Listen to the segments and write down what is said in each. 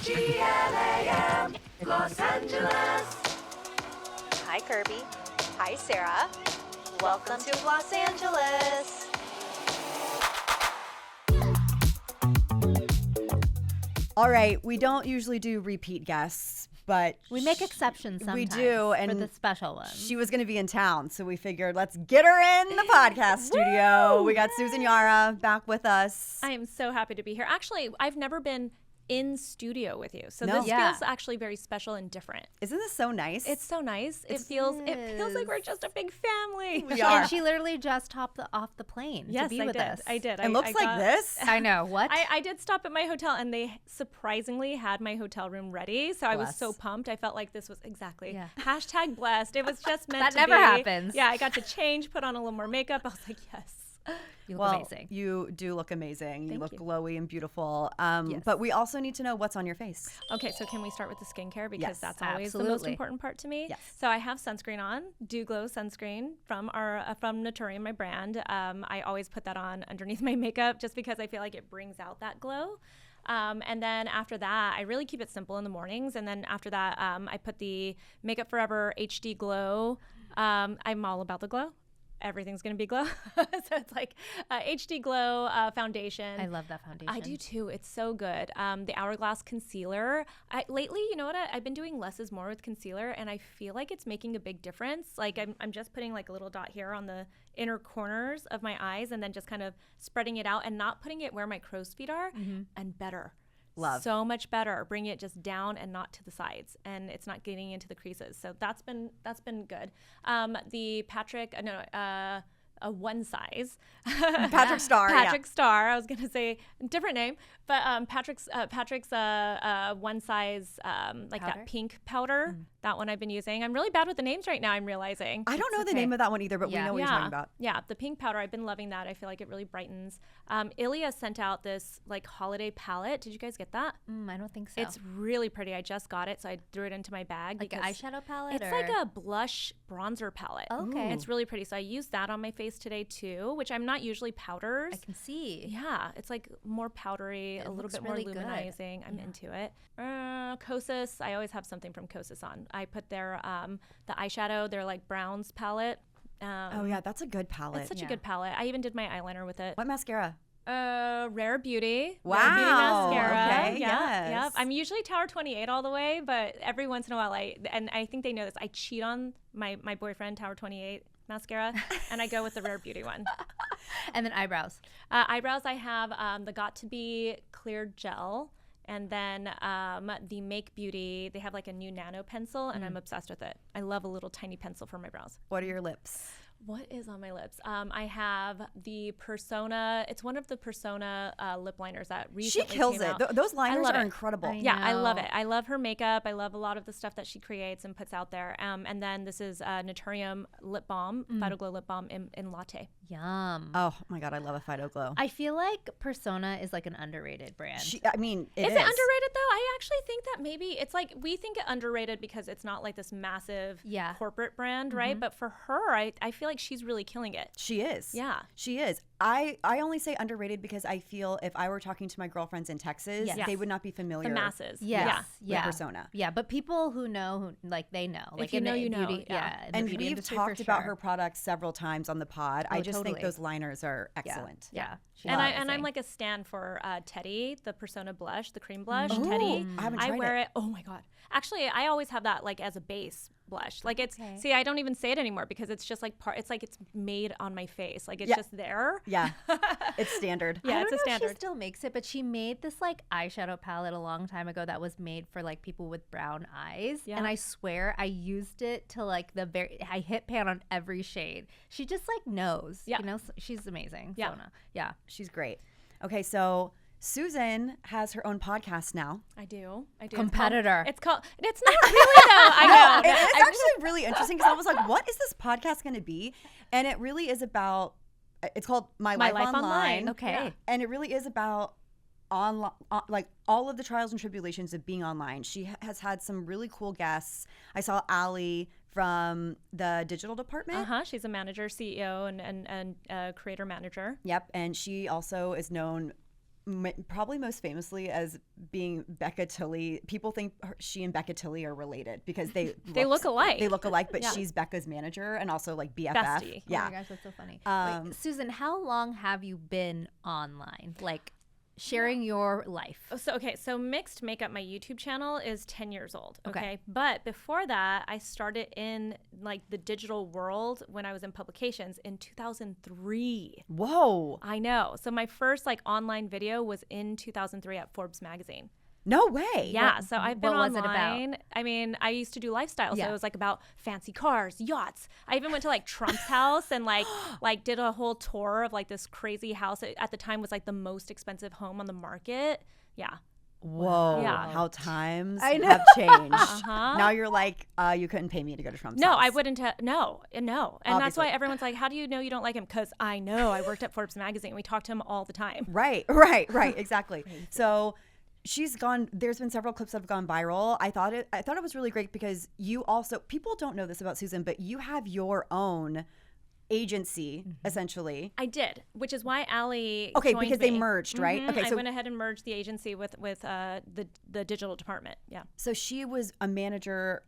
GLAM, Los Angeles. Hi, Kirby. Hi, Sarah. Welcome to Los Angeles. All right, we don't usually do repeat guests, but We make exceptions sometimes. we do, and for the special ones. she was going to be in town, so we figured let's get her in the podcast studio. We got Susan Yara back with us. I am so happy to be here. Actually, I've never been in studio with you, so No. this Yeah. feels actually very special and different. Isn't this so nice? It's so nice. It feels like we're just a big family. We are. And she literally just hopped off the plane Yes, to be I with did. us. I did. It looks like this. I know. What? I did stop at my hotel, and they surprisingly had my hotel room ready. So I was so Bless. pumped. I felt like this was exactly Yeah. hashtag blessed. It was just meant That to never be. happens. Yeah, I got to change, put on a little more makeup. I was like, yes. You look Well, amazing. you do look amazing. You Thank look you. glowy and beautiful. Yes. But we also need to know what's on your face. Okay, so can we start with the skincare because Yes, that's always the most absolutely. important part to me. Yes. So I have sunscreen on, Dew Glow sunscreen from from Naturium, my brand. I always put that on underneath my makeup just because I feel like it brings out that glow. And then after that, I really keep it simple in the mornings. And then after that, I put the Makeup Forever HD Glow. I'm all about the glow. Everything's going to be glow. So it's like HD Glow foundation. I love that foundation. I do too. It's so good. The Hourglass concealer. Lately, you know what? I've been doing less is more with concealer, and I feel like it's making a big difference. Like I'm just putting like a little dot here on the inner corners of my eyes, and then just kind of spreading it out and not putting it where my crow's feet are, and better. Love. So much better. Bring it just down and not to the sides, and it's not getting into the creases. So that's been good. The Patrick, a one size. Patrick Star. Patrick Star. I was gonna say a different name, but Patrick's one size like Powder? that pink powder. That one I've been using. I'm really bad with the names right now. I'm realizing. I don't know the okay. name of that one either, but we Yeah. know what you're talking about. Yeah, the pink powder. I've been loving that. I feel like it really brightens. Ilia sent out this like holiday palette. Did you guys get that? I don't think so. It's really pretty. I just got it, so I threw it into my bag. like an because eyeshadow palette. It's or? like a blush bronzer palette. Okay. It's really pretty. So I used that on my face today too, which I'm not usually powders. I can see. Yeah, it's like more powdery, a little looks bit more really good. luminizing. I'm into it. Kosas, I always have something from Kosas on. I put their the eyeshadow, their like browns palette. Oh, yeah, that's a good palette. It's such a good palette. I even did my eyeliner with it. What mascara? Rare Beauty. Wow. Rare Beauty mascara. Okay, Yeah, yes. Yep. I'm usually Tower 28 all the way, but every once in a while I think they know this. I cheat on my boyfriend Tower 28 mascara and I go with the Rare Beauty one. And then eyebrows. Eyebrows, I have the Got To Be Clear Gel. And then the Make Beauty, they have like a new nano pencil, and I'm obsessed with it. I love a little tiny pencil for my brows. What are your lips? What is on my lips? I have the Persona. It's one of the Persona lip liners that She recently kills came it. out. Those liners love are it. incredible. Yeah, I love know. it. I love her makeup. I love a lot of the stuff that she creates and puts out there. And then this is Naturium lip balm, Phyto Glow lip balm in latte. Yum. Oh, my God, I love a Phyto Glow. I feel like Persona is like an underrated brand. I mean, it Is it underrated though? I actually think that maybe it's like we think it underrated because it's not like this massive corporate brand, right? But for her, I feel like she's really killing it. She is. Yeah. She is. I only say underrated because I feel if I were talking to my girlfriends in Texas, Yes. they would not be familiar. The masses. Yes. Yeah. with Persona. Yeah, but people who know, they know. Like you in know, the you know, beauty, yeah. in the And beauty we've industry talked for about sure. her products several times on the pod. I just think totally. those liners are excellent. Yeah. She's And amazing. I'm like a stan for Teddy, the Persona blush, the cream blush. Ooh, Teddy, I haven't I tried wear it. it. Oh my god! Actually, I always have that like as a base blush. Like it's see, I don't even say it anymore because it's just like it's like it's made on my face. Like it's just there. Yeah. It's standard. Yeah, I it's don't a know if standard. she still makes it, but she made this like eyeshadow palette a long time ago that was made for like people with brown eyes. Yeah. And I swear I used it to like I hit pan on every shade. She just like knows. Yeah. You know, she's amazing. Yeah. Sona. Yeah. She's great. Okay, so Susan has her own podcast now. I do. Competitor. It's called. It's not really though. I know. It's actually really interesting because I was like, what is this podcast going to be? And it really is about, it's called My Life Online. Okay. Yeah. And it really is about like all of the trials and tribulations of being online. She has had some really cool guests. I saw Allie from the digital department. She's a manager, CEO, and creator manager. Yep. And she also is known probably most famously as being Becca Tilley. People think she and Becca Tilley are related because they look alike. They look alike, but she's Becca's manager and also like BFF. Bestie. Yeah. Oh my gosh, that's so funny. Wait, Susan, how long have you been online? Like sharing your life? So Mixed Makeup, my YouTube channel, is 10 years old. Okay. But before that, I started in like the digital world when I was in publications in 2003. Whoa. I know. So my first like online video was in 2003 at Forbes magazine. No way. Yeah, so I've been what was online. it about? I mean, I used to do lifestyle, Yeah. so it was like about fancy cars, yachts. I even went to like Trump's house and like did a whole tour of like this crazy house. It, at the time, was like the most expensive home on the market. Yeah. Whoa. Yeah. How times I know. have changed. Uh-huh. Now you're like, you couldn't pay me to go to Trump's No, house. I wouldn't. No. And that's Obviously. why everyone's like, "How do you know you don't like him?" Because I know. I worked at Forbes magazine. We talked to him all the time. Right, exactly. So she's gone. There's been several clips that have gone viral. I thought it was really great because you also, people don't know this about Susan, but you have your own agency essentially. I did, which is why Allie Okay, joined because they me. merged, right? Mhm. Okay, I so went ahead and merged the agency with the digital department. Yeah. so she was a manager.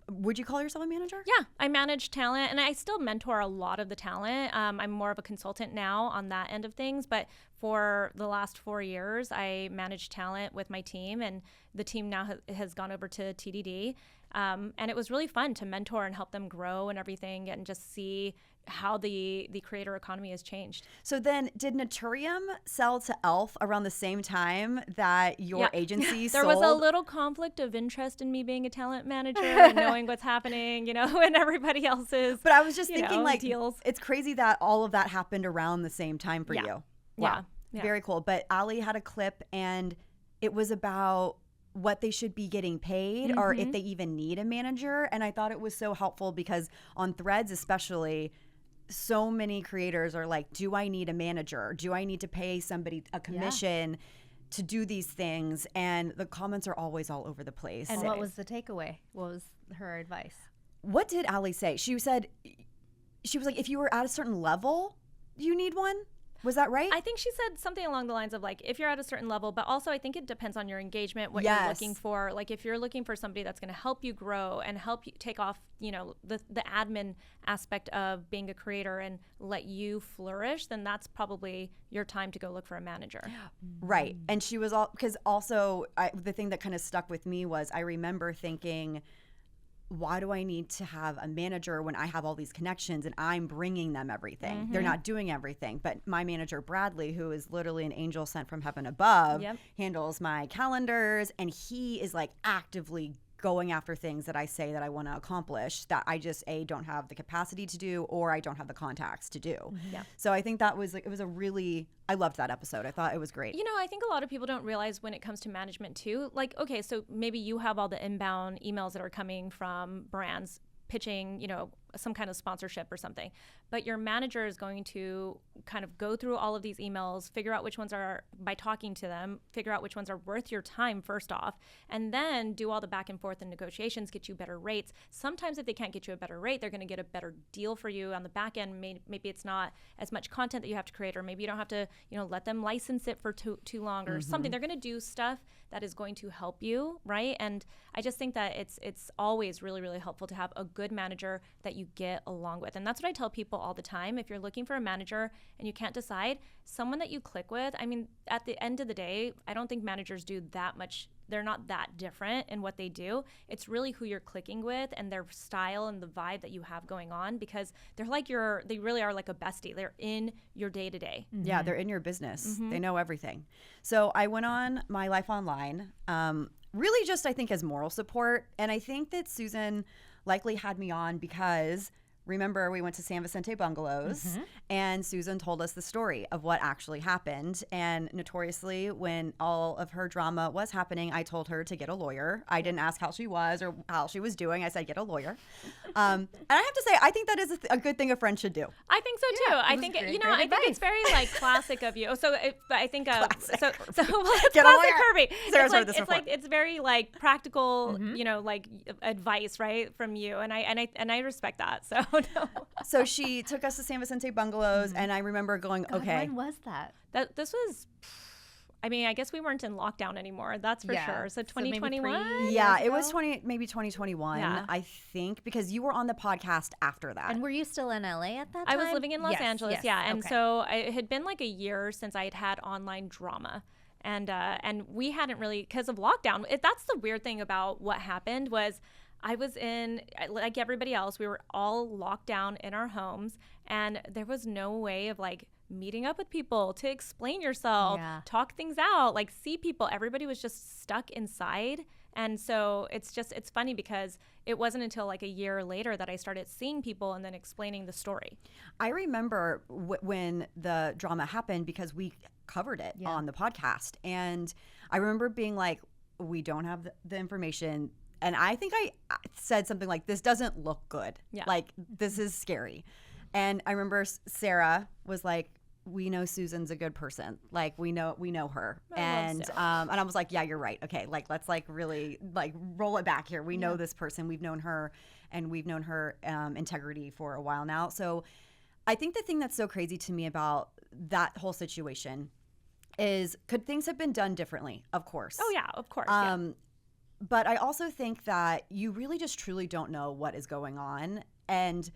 Would you call yourself a manager? Yeah, I manage talent, and I still mentor a lot of the talent. I'm more of a consultant now on that end of things, but for the last 4 years, I managed talent with my team, and the team now has gone over to TDD. And it was really fun to mentor and help them grow and everything, and just see how the creator economy has changed. So then, did Naturium sell to e.l.f. around the same time that your agency There sold? was a little conflict of interest in me being a talent manager and knowing what's happening, and everybody else's. But I was just thinking, like, deals. it's crazy that all of that happened around the same time for you. Wow. Yeah. Very cool. But Ali had a clip, and it was about what they should be getting paid or if they even need a manager. And I thought it was so helpful because on Threads especially, so many creators are like, do I need a manager? Do I need to pay somebody a commission to do these things? And the comments are always all over the place. And what was the takeaway? What was her advice? What did Ali say? She said, she was like, if you were at a certain level, you need one. Was that right? I think she said something along the lines of like, if you're at a certain level, but also I think it depends on your engagement, what you're looking for. Like if you're looking for somebody that's going to help you grow and help you take off, the admin aspect of being a creator and let you flourish, then that's probably your time to go look for a manager. Right. And she was because also the thing that kind of stuck with me was I remember thinking, why do I need to have a manager when I have all these connections and I'm bringing them everything? They're not doing everything. But my manager, Bradley, who is literally an angel sent from heaven above, handles my calendars. And he is like actively going after things that I say that I want to accomplish that I just don't have the capacity to do, or I don't have the contacts to do. So I think that was like, it was I loved that episode. I thought it was great. I think a lot of people don't realize when it comes to management too, like, okay, so maybe you have all the inbound emails that are coming from brands pitching, some kind of sponsorship or something, but your manager is going to kind of go through all of these emails, figure out which ones are, by talking to them, figure out which ones are worth your time first off, and then do all the back and forth and negotiations, get you better rates. Sometimes if they can't get you a better rate, they're going to get a better deal for you on the back end. Maybe it's not as much content that you have to create, or maybe you don't have to, let them license it for too long or something. They're going to do stuff that is going to help you, right? And I just think that it's always really, really helpful to have a good manager that you get along with. And that's what I tell people all the time. If you're looking for a manager and you can't decide, someone that you click with, I mean, at the end of the day, I don't think managers do that much. They're not that different in what they do. It's really who you're clicking with and their style and the vibe that you have going on, because they really are like a bestie. They're in your day to day. Yeah, they're in your business. They know everything. So I went on My Life Online, really just I think as moral support. And I think that Susan likely had me on because remember we went to San Vicente Bungalows and Susan told us the story of what actually happened. And notoriously, when all of her drama was happening, I told her to get a lawyer. I didn't ask how she was or how she was doing. I said, get a lawyer. And I have to say, I think that is a good thing a friend should do. I think so too. I think great I think advice. it's very like classic of you. So I think Classic. so well, it's Get a classic lawyer. Kirby. Sarah's It's heard like, this it's before. like it's very like practical, like advice, right, from you, and I respect that. So no. So she took us to San Vicente Bungalows, and I remember going, God, okay. when was that? This was I mean, I guess we weren't in lockdown anymore. That's for sure. So maybe 2021. 3 Yeah, years it was ago? maybe 2021, Yeah. I think, because you were on the podcast after that. And were you still in LA at that time? I was living in Los Yes, Angeles, yes, yeah, and okay. so it had been like a year since I had had online drama, and we hadn't really, because of lockdown. That's the weird thing about what happened was I was in, like everybody else, we were all locked down in our homes, and there was no way of like meeting up with people to explain yourself, Yeah. talk things out, like see people. Everybody was just stuck inside. And so it's funny because it wasn't until like a year later that I started seeing people and then explaining the story. I remember when the drama happened because we covered it on the podcast. And I remember being like, we don't have the information. And I think I said something like, this doesn't look good. Yeah. Like, this is scary. And I remember Sarah was like, we know Susan's a good person. Like, we know her. I love Sarah. And I was like, yeah, you're right. Okay, like, let's like really like roll it back here. We know this person. We've known her, and we've known her integrity for a while now. So I think the thing that's so crazy to me about that whole situation is, could things have been done differently? Of course. Oh yeah, of course. Yeah. But I also think that you really just truly don't know what is going on. And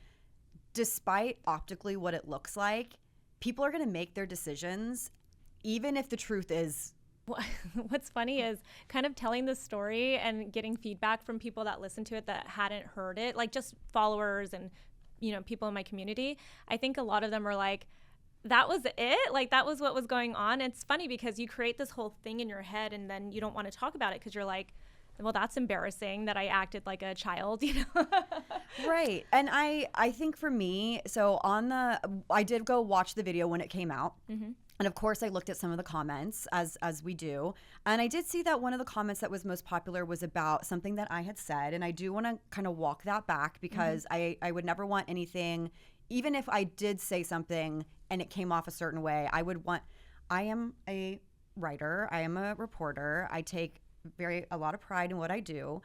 despite optically what it looks like, people are going to make their decisions, even if the truth is. What's funny is kind of telling the story and getting feedback from people that listened to it that hadn't heard it, like just followers and, people in my community. I think a lot of them are like, that was it? Like, that was what was going on? It's funny because you create this whole thing in your head and then you don't want to talk about it because you're like, well, that's embarrassing that I acted like a child, Right. And I think for me, so I did go watch the video when it came out. Mm-hmm. And of course I looked at some of the comments as we do. And I did see that one of the comments that was most popular was about something that I had said. And I do want to kind of walk that back because I would never want anything, even if I did say something and it came off a certain way, I am a writer. I am a reporter. I take a lot of pride in what I do.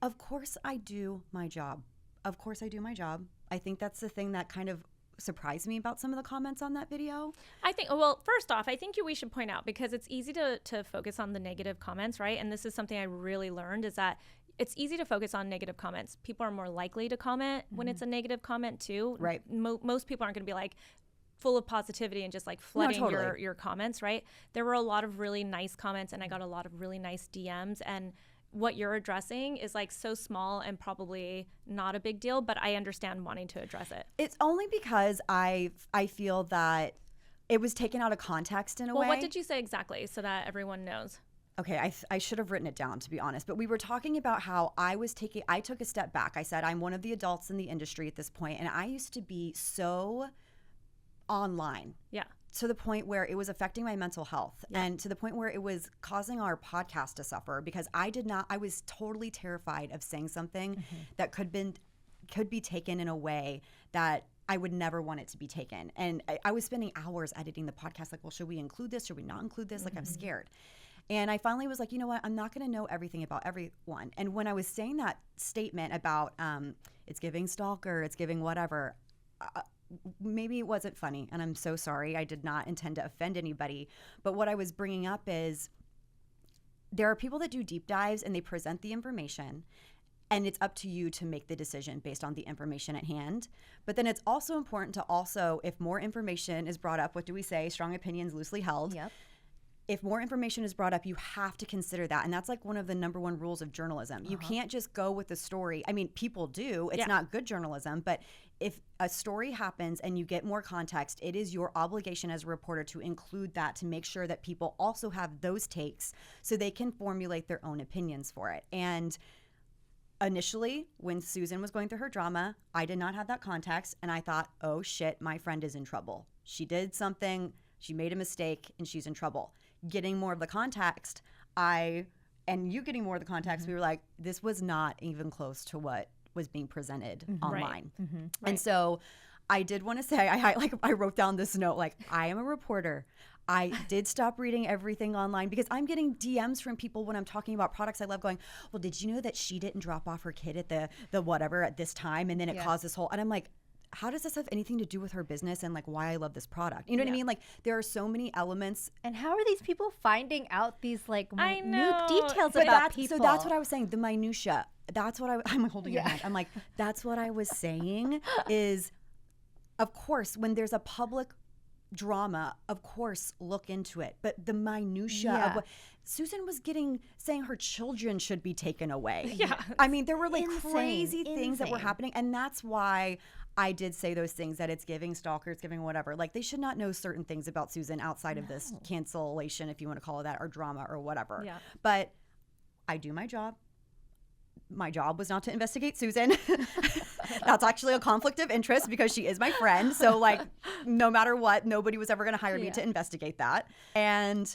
Of course I do my job. I think that's the thing that kind of surprised me about some of the comments on that video. I think, well, first off, I think we should point out, because it's easy to focus on the negative comments, right? And this is something I really learned, is that it's easy to focus on negative comments. People are more likely to comment when it's a negative comment too. Right. Most people aren't going to be like full of positivity and just like flooding your comments, right? There were a lot of really nice comments and I got a lot of really nice DMs, and what you're addressing is like so small and probably not a big deal, but I understand wanting to address it. It's only because I feel that it was taken out of context in a way. Well, what did you say exactly so that everyone knows? Okay, I should have written it down, to be honest. But we were talking about how I took a step back. I said, I'm one of the adults in the industry at this point, and I used to be so online. Yeah. To the point where it was affecting my mental health, and to the point where it was causing our podcast to suffer, because I was totally terrified of saying something that could be taken in a way that I would never want it to be taken. And I was spending hours editing the podcast, like, well, should we include this? Should we not include this? Like, I'm scared. And I finally was like, you know what? I'm not going to know everything about everyone. And when I was saying that statement about it's giving stalker, it's giving whatever, maybe it wasn't funny, and I'm so sorry. I did not intend to offend anybody. But what I was bringing up is there are people that do deep dives and they present the information, and it's up to you to make the decision based on the information at hand. But then it's also important to if more information is brought up, what do we say? Strong opinions loosely held. Yep. If more information is brought up, you have to consider that. And that's like one of the number one rules of journalism. You can't just go with the story. I mean, people do. It's not good journalism. But if a story happens and you get more context, it is your obligation as a reporter to include that, to make sure that people also have those takes so they can formulate their own opinions for it. And initially, when Susan was going through her drama, I did not have that context. And I thought, oh shit, my friend is in trouble. She did something, she made a mistake, and she's in trouble. Getting more of the context, and you getting more of the context, we were like, this was not even close to what was being presented online. Right. And so I did want to say, I wrote down this note, like, I am a reporter. I did stop reading everything online because I'm getting DMs from people when I'm talking about products I love going, well, did you know that she didn't drop off her kid at the whatever at this time, and then it caused this whole, and I'm like, how does this have anything to do with her business and like why I love this product? You know what I mean? Like there are so many elements. And how are these people finding out these like I minute know. details But about people? So that's what I was saying. The minutia. That's what I'm holding your hand. I'm like, that's what I was saying is, of course, when there's a public drama, of course, look into it. But the minutia of what Susan was saying her children should be taken away. Yeah. I mean, there were like Insane. crazy things that were happening. And that's why I did say those things, that it's giving stalker, it's giving whatever. Like they should not know certain things about Susan outside of this cancellation, if you want to call it that, or drama or whatever. Yeah. But I do my job. My job was not to investigate Susan. That's actually a conflict of interest because she is my friend. So like, no matter what, nobody was ever going to hire me to investigate that. And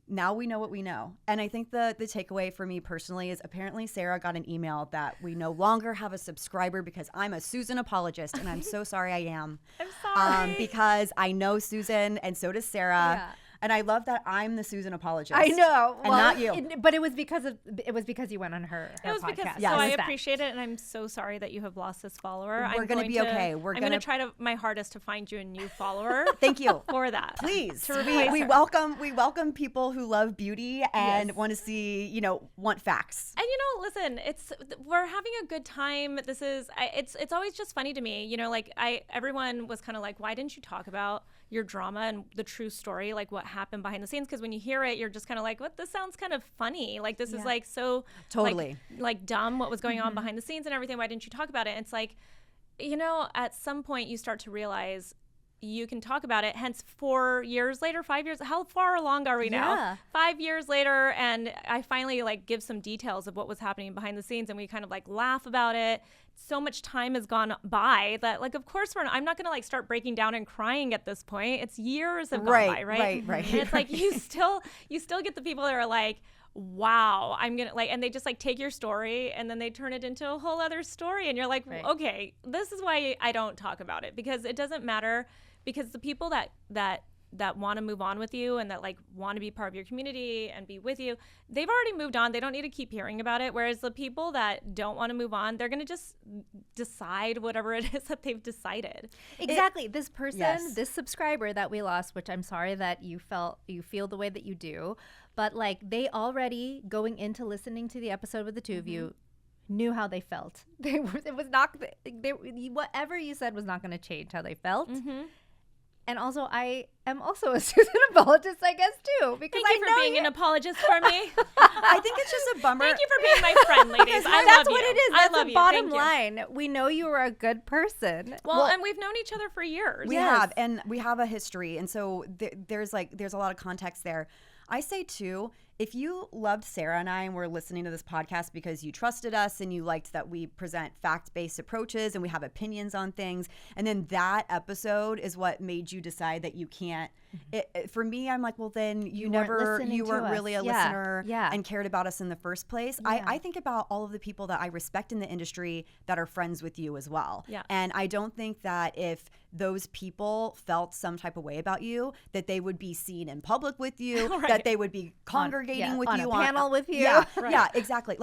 now we know what we know. And I think the takeaway for me personally is apparently Sarah got an email that we no longer have a subscriber because I'm a Susan apologist. And I'm so sorry I am. I'm sorry. Because I know Susan and so does Sarah. Yeah. And I love that I'm the Susan apologist. I know, and not you. But it was because you went on her It was podcast. because Yes. so I It was appreciate it, and I'm so sorry that you have lost this follower. We're gonna be okay. I'm We're gonna gonna try my hardest to find you a new follower. Thank you. For that. Please. To replace We her. welcome people who love beauty and want to see, want facts. And listen, we're having a good time. It's always just funny to me, like everyone was kind of like, why didn't you talk about your drama and the true story, like what happened behind the scenes? Because when you hear it, you're just kind of like, what? This sounds kind of funny. Like this is like so Totally like dumb. What was going on behind the scenes and everything? Why didn't you talk about it? And it's like, at some point you start to realize you can talk about it. Hence 4 years later, 5 years, how far along are we now? Yeah. 5 years later, and I finally give some details of what was happening behind the scenes, and we kind of laugh about it. So much time has gone by that of course I'm not gonna start breaking down and crying at this point. It's years have gone by, right? Right. And it's like you still get the people that are like, wow, I'm gonna and they just take your story and then they turn it into a whole other story, and you're like, okay, this is why I don't talk about it, because it doesn't matter, because the people that want to move on with you and that want to be part of your community and be with you, they've already moved on. They don't need to keep hearing about it. Whereas the people that don't want to move on, they're going to just decide whatever it is that they've decided. Exactly. This person, Yes. this subscriber that we lost, which I'm sorry that you feel the way that you do, but they already, going into listening to the episode with the two of you, knew how they felt. Whatever you said was not going to change how they felt. And also, I am also a Susan apologist, I guess, too. Because Thank you for being an apologist for me. I think it's just a bummer. Thank you for being my friend, ladies. I that's love what you. it is. I That's love the you. bottom Thank you. line. We know you are a good person. Well, and we've known each other for years. We have, and we have a history, and so there's a lot of context there. I say too, if you loved Sarah and I and were listening to this podcast because you trusted us and you liked that we present fact-based approaches and we have opinions on things, and then that episode is what made you decide that you can't. For me, I'm like, well, then you weren't weren't really a listener Yeah. and cared about us in the first place. I think about all of the people that I respect in the industry that are friends with you as well. Yeah. And I don't think that if those people felt some type of way about you, that they would be seen in public with you, that they would be congregating with on you a panel with you. Yeah, yeah, exactly.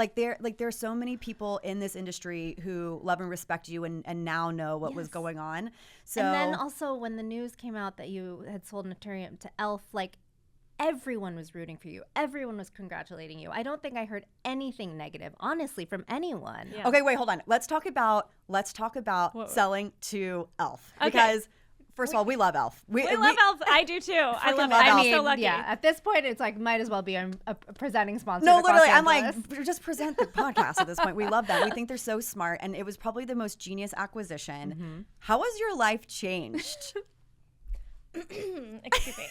There's so many people in this industry who love and respect you and now know what was going on. So And then also when the news came out that you had sold Naturium to e.l.f., everyone was rooting for you. Everyone was congratulating you. I don't think I heard anything negative, honestly, from anyone. Yeah. Okay, wait, hold on. Let's talk about selling to e.l.f. Because first of all, we love e.l.f. We love e.l.f. I do too. I love it. love I'm e.l.f. so lucky. Yeah, at this point, it's might as well be a presenting sponsor. No, to literally, Los I'm like, Angeles. just present the podcast at this point. We love them. We think they're so smart, and it was probably the most genius acquisition. How has your life changed? Excuse me.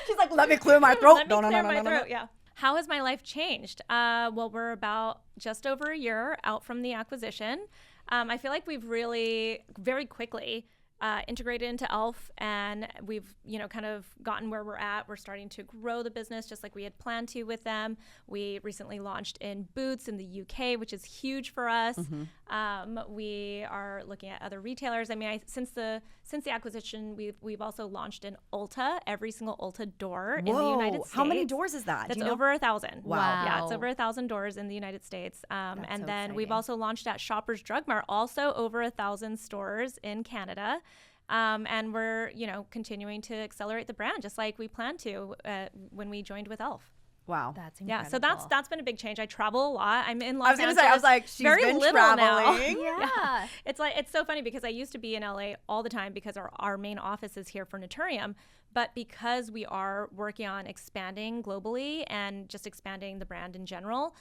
She's like, let me clear my throat. Let me clear my throat. Yeah. How has my life changed? Well, we're about just over a year out from the acquisition. I feel like we've really very quickly integrated into e.l.f. and we've, kind of gotten where we're at. We're starting to grow the business just like we had planned to with them. We recently launched in Boots in the UK, which is huge for us. We are looking at other retailers. I mean, since the acquisition, we've also launched in Ulta, every single Ulta door in the United States. How many doors is that? That's over 1,000. Wow. Yeah, it's over 1,000 doors in the United States. And so then we've exciting. also launched at Shoppers Drug Mart, also over 1,000 stores in Canada. And we're, continuing to accelerate the brand just like we planned to when we joined with e.l.f. Wow. That's incredible. Yeah, so that's been a big change. I travel a lot. I'm in Los I was going Angeles. to say, I was like, she's very been little traveling. now. Yeah. It's so funny because I used to be in LA all the time because our main office is here for Naturium. But because we are working on expanding globally and just expanding the brand in general,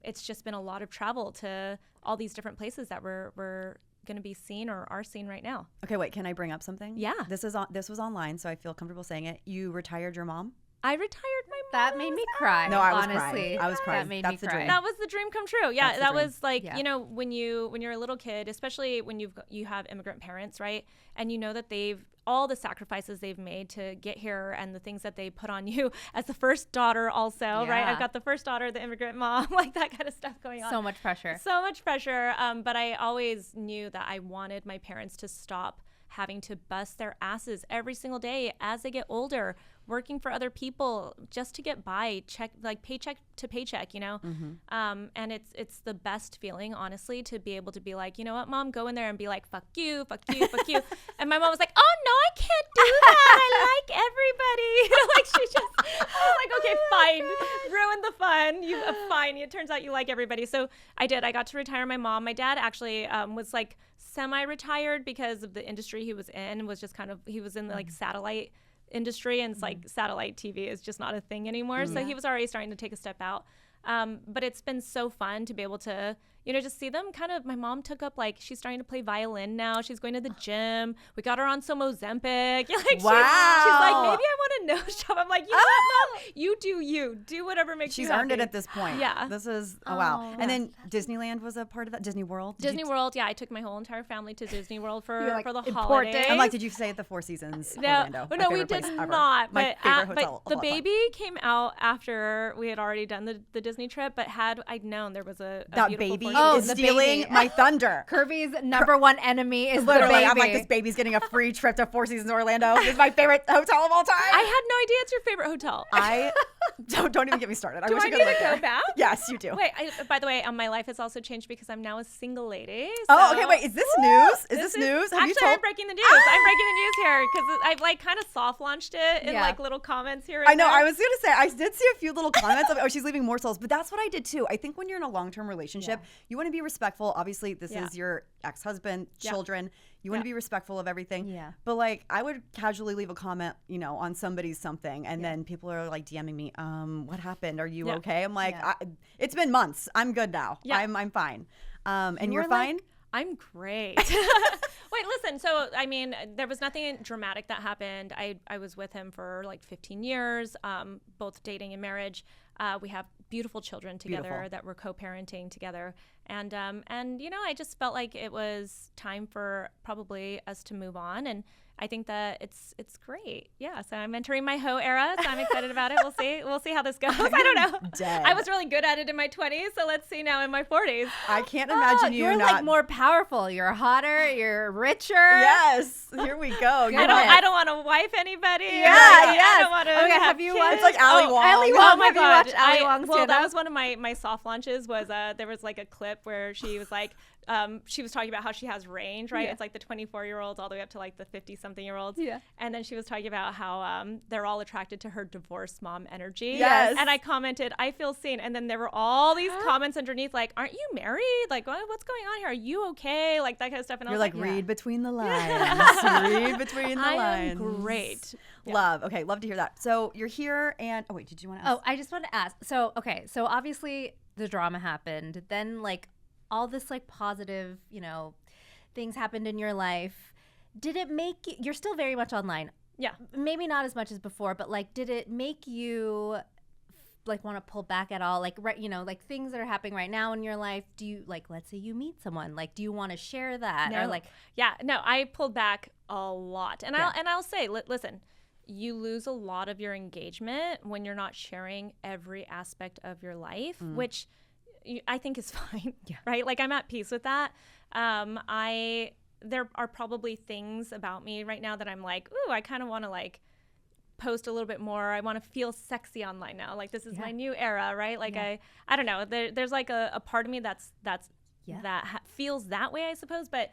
it's just been a lot of travel to all these different places that we're going to be seen or are seen right now. Okay, wait, can I bring up something? Yeah. This was online, so I feel comfortable saying it. You retired your mom? I retired my mom. That made me cry. No, I was honestly. crying. I was crying. That made That's me the cry. dream. That was the dream come true. Yeah, That's the that dream. was like, Yeah. when you're a little kid, especially when you have immigrant parents, right? And you know that all the sacrifices they've made to get here and the things that they put on you as the first daughter also, right? Yeah. I've got the first daughter, the immigrant mom, like that kind of stuff going on. So much pressure. So much pressure. But I always knew that I wanted my parents to stop having to bust their asses every single day as they get older, working for other people just to get by, paycheck to paycheck, and it's the best feeling, honestly, to be able to be like, you know what, Mom, go in there and be like, fuck you, fuck you, fuck you. And my mom was like, oh no, I can't do that. I like everybody. I was like, okay, fine, ruin the fun. Fine. It turns out you like everybody. So I did. I got to retire my mom. My dad actually was like semi-retired because of the industry he was in. Was just kind of, he was in the satellite industry, and it's like satellite TV is just not a thing anymore. So he was already starting to take a step out. But it's been so fun to be able to, just see them kind of. My mom took up, she's starting to play violin now. She's going to the gym. We got her on some Ozempic. She's like, maybe I want a nose job. I'm like, you know what, Mom? You do you. Do whatever makes you She's happy. earned it at this point. Yeah. This is, wow. And then Disneyland was a part of that? Disney World? Disney World, yeah. I took my whole entire family to Disney World for the important. holidays. I'm like, did you say at the Four Seasons Orlando? My No, we favorite did place ever. not. My favorite hotel. But the baby came out after we had already done the Disney trip. But had I known there was a That beautiful baby Four is Seasons- stealing my thunder. Kirby's number one enemy is Literally, the baby. I'm like, this baby's getting a free trip to Four Seasons Orlando. This is my favorite hotel of all time. I had no idea it's your favorite hotel. I don't even get me started. Do wish I could need live to there. go back? Yes, you do. Wait, by the way, my life has also changed because I'm now a single lady. Oh, so- okay. Wait, is this news? Is this news? Have Actually, you told? I'm breaking the news. I'm breaking the news here because I've kind of soft launched it in Yeah. little comments here. And I know. there. I was gonna say I did see a few little comments of, oh, she's leaving morsels, but that's what I did too. I think when you're in a long-term relationship, you want to be respectful. Obviously, this Yeah. is your ex-husband, Yeah. children. You want to Yeah. be respectful of everything. Yeah. But I would casually leave a comment, on somebody's something, and then people are DMing me, what happened? Are you Yeah. okay? I'm like, Yeah. it's been months. I'm good now. Yeah. I'm fine. And you're were fine. I'm great. Wait, listen. So, I mean, there was nothing dramatic that happened. I was with him for 15 years, both dating and marriage. We have beautiful children together Beautiful. that we're co-parenting together. And I just felt like it was time for probably us to move on. And I think that it's great. Yeah. So I'm entering my hoe era. So I'm excited about it. We'll see how this goes. I don't know. Dead. I was really good at it in my 20s. So let's see now in my 40s. I can't imagine you're not. more powerful. You're hotter. You're richer. Yes. Here we go. You're I don't want to wife anybody. Yeah, I yes. don't want to. Okay, have you watched- It's like Ali Wong. Ali Wong. Oh my Have you god! watched Ali Wong's Well, that channel? was one of my soft launches. Was there was a clip where she was she was talking about how she has range, right? Yeah. It's the 24-year-olds all the way up to the 50-something-year-olds. Yeah. And then she was talking about how they're all attracted to her divorced mom energy. Yes. And I commented, I feel seen. And then there were all these comments underneath, aren't you married? What's going on here? Are you okay? That kind of stuff. And You're I was read between the lines. Read between the I lines. am great. Yeah. Love. Okay, love to hear that. So you're here, and oh wait, did you want to ask? Oh, I just want to ask. So obviously the drama happened. Then all this positive, things happened in your life. Did it make you're still very much online? Yeah. Maybe not as much as before, but did it make you like want to pull back at all? Like, right, you know, like things that are happening right now in your life. Do you, like, let's say you meet someone, like, do you want to share that? Or like, I pulled back a lot. And I'll say, listen, you lose a lot of your engagement when you're not sharing every aspect of your life, which I think is fine, right? Like, I'm at peace with that. There are probably things about me right now that I'm like, ooh, I kind of want to like post a little bit more. I want to feel sexy online now. Like, this is my new era, right? Like, I don't know. There's like a part of me that feels that way, I suppose. But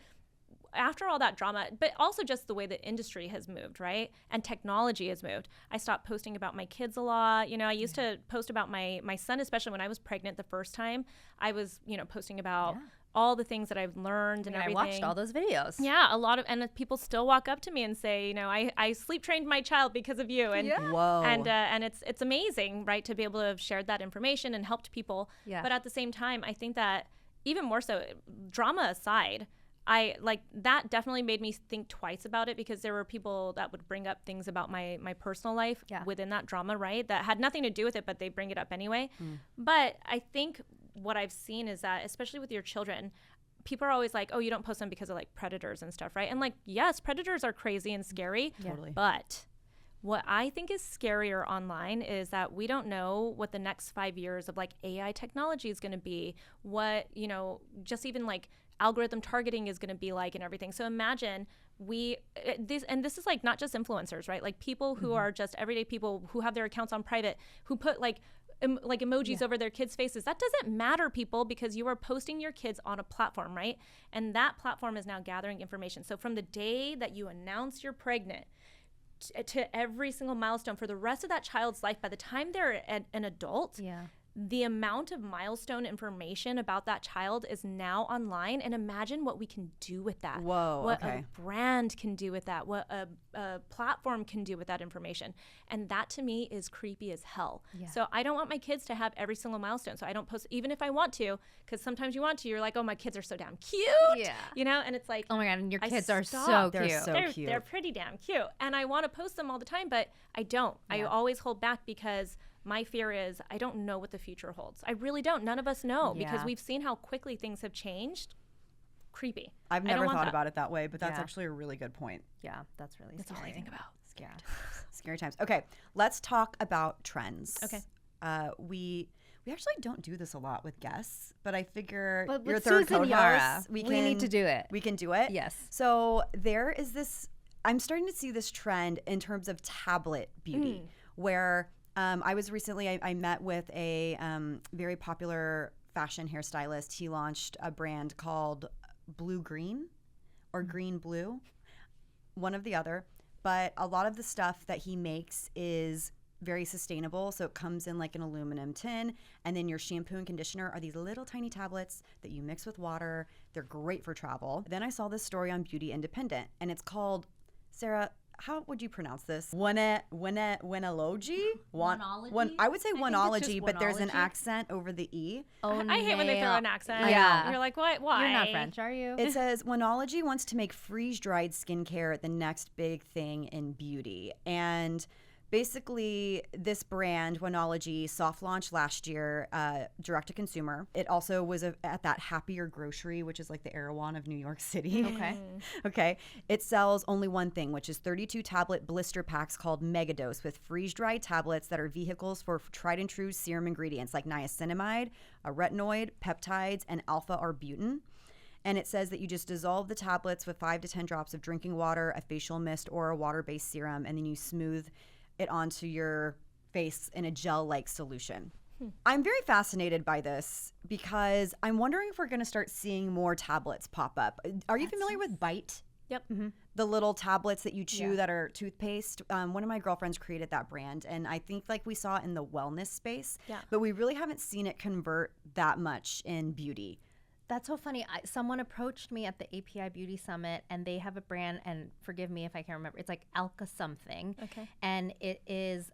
after all that drama, but also just the way the industry has moved, right? And technology has moved. I stopped posting about my kids a lot. You know, I used to post about my son, especially when I was pregnant the first time. I was, you know, posting about all the things that I've learned and everything. I watched all those videos. Yeah, a lot of, and people still walk up to me and say, you know, I sleep trained my child because of you. And Whoa. And it's amazing, right, to be able to have shared that information and helped people. Yeah. But at the same time, I think that even more so, drama aside, I like that definitely made me think twice about it, because there were people that would bring up things about my personal life within that drama, right? That had nothing to do with it, but they bring it up anyway. But I think what I've seen is that, especially with your children, people are always like, oh, you don't post them because of like predators and stuff, right? And like, yes, predators are crazy and scary, Totally. But what I think is scarier online is that we don't know what the next 5 years of like AI technology is going to be, what, you know, just even like algorithm targeting is going to be like and everything. So imagine this is like not just influencers, right? Like people who are just everyday people who have their accounts on private, who put like emojis over their kids' faces. That doesn't matter, people, because you are posting your kids on a platform, right? And that platform is now gathering information. So from the day that you announce you're pregnant to every single milestone for the rest of that child's life, by the time they're an adult, the amount of milestone information about that child is now online. And imagine what we can do with that. Whoa, what a brand can do with that, what a platform can do with that information. And that to me is creepy as hell. So I don't want my kids to have every single milestone. So I don't post, even if I want to, because sometimes you want to, you're like, oh, my kids are so damn cute. You know, and it's like, oh my God, and your kids are so cute. They're so cute. They're pretty damn cute. And I want to post them all the time, but I don't. I always hold back, because my fear is I don't know what the future holds. I really don't. None of us know, because we've seen how quickly things have changed. Creepy. I've never thought about it that way, but that's actually a really good point. Yeah, that's really That's all I think about. Scary. Scary times. Okay, let's talk about trends. Okay. We actually don't do this a lot with guests, but I figure But your with third Susan co-host, Yara, we need to do it. We can do it? Yes. So there is this, I'm starting to see this trend in terms of tablet beauty, where I was recently, I met with a very popular fashion hairstylist. He launched a brand called Blue Green or Green Blue, one of the other. But a lot of the stuff that he makes is very sustainable. So it comes in like an aluminum tin, and then your shampoo and conditioner are these little tiny tablets that you mix with water. They're great for travel. Then I saw this story on Beauty Independent, and it's called, Sarah, how would you pronounce this? Wenology? Oneology? I would say I think it's oneology, just but there's an oneology. accent over the E. I hate when they throw an accent. Yeah. You're like, what? Why? You're not French, are you? It says, Wenology wants to make freeze-dried skincare the next big thing in beauty. And basically, this brand, Wenology, soft launched last year, direct to consumer. It also was at that Happier Grocery, which is like the Erewhon of New York City. Okay. It sells only one thing, which is 32 tablet blister packs called Megadose, with freeze-dried tablets that are vehicles for tried and true serum ingredients like niacinamide, a retinoid, peptides, and alpha-arbutin. And it says that you just dissolve the tablets with 5 to 10 drops of drinking water, a facial mist, or a water-based serum, and then you smooth it onto your face in a gel-like solution. I'm very fascinated by this, because I'm wondering if we're going to start seeing more tablets pop up. Are you familiar with Bite? Yep. The little tablets that you chew that are toothpaste. One of my girlfriends created that brand, and I think like we saw it in the wellness space, but we really haven't seen it convert that much in beauty. That's so funny. Someone approached me at the API Beauty Summit, and they have a brand, and forgive me if I can't remember, it's like Alka something. Okay. And it is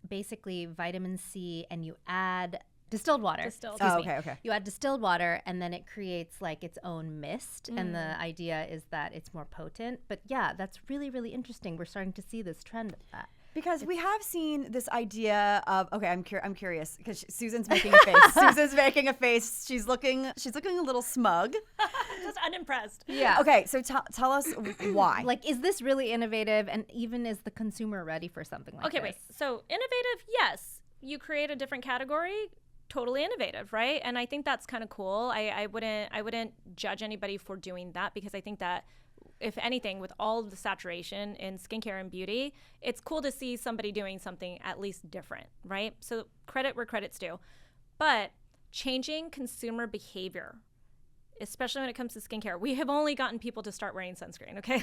basically vitamin C, and you add distilled water. Distilled. Excuse me. Okay. You add distilled water, and then it creates like its own mist. And the idea is that it's more potent. But yeah, that's really, really interesting. We're starting to see this trend of that. Because we have seen this idea of I'm curious because Susan's making a face. Susan's making a face. She's looking a little smug. Just unimpressed. Yeah. Okay, so tell us why. Like, is this really innovative, and even is the consumer ready for something like this? Okay, wait. So innovative, yes. You create a different category, totally innovative, right? And I think that's kind of cool. I wouldn't judge anybody for doing that, because I think that, if anything, with all of the saturation in skincare and beauty, it's cool to see somebody doing something at least different, right? So credit where credit's due. But changing consumer behavior, especially when it comes to skincare, we have only gotten people to start wearing sunscreen, okay?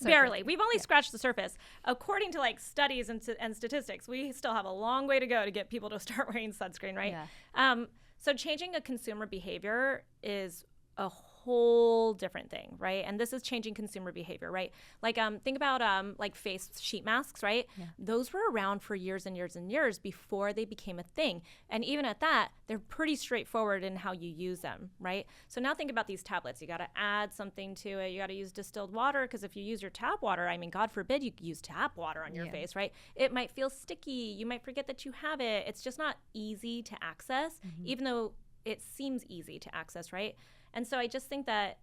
Barely. We've only scratched the surface. According to like studies and statistics, we still have a long way to go to get people to start wearing sunscreen, right? Yeah. So changing a consumer behavior is a whole different thing, right? And this is changing consumer behavior, right? Like think about like face sheet masks, right? Yeah. Those were around for years and years and years before they became a thing. And even at that, they're pretty straightforward in how you use them, right? So now think about these tablets. You got to add something to it. You got to use distilled water, because if you use your tap water, I mean, God forbid you use tap water on your face, right? It might feel sticky. You might forget that you have it. It's just not easy to access, even though it seems easy to access, right? And so I just think that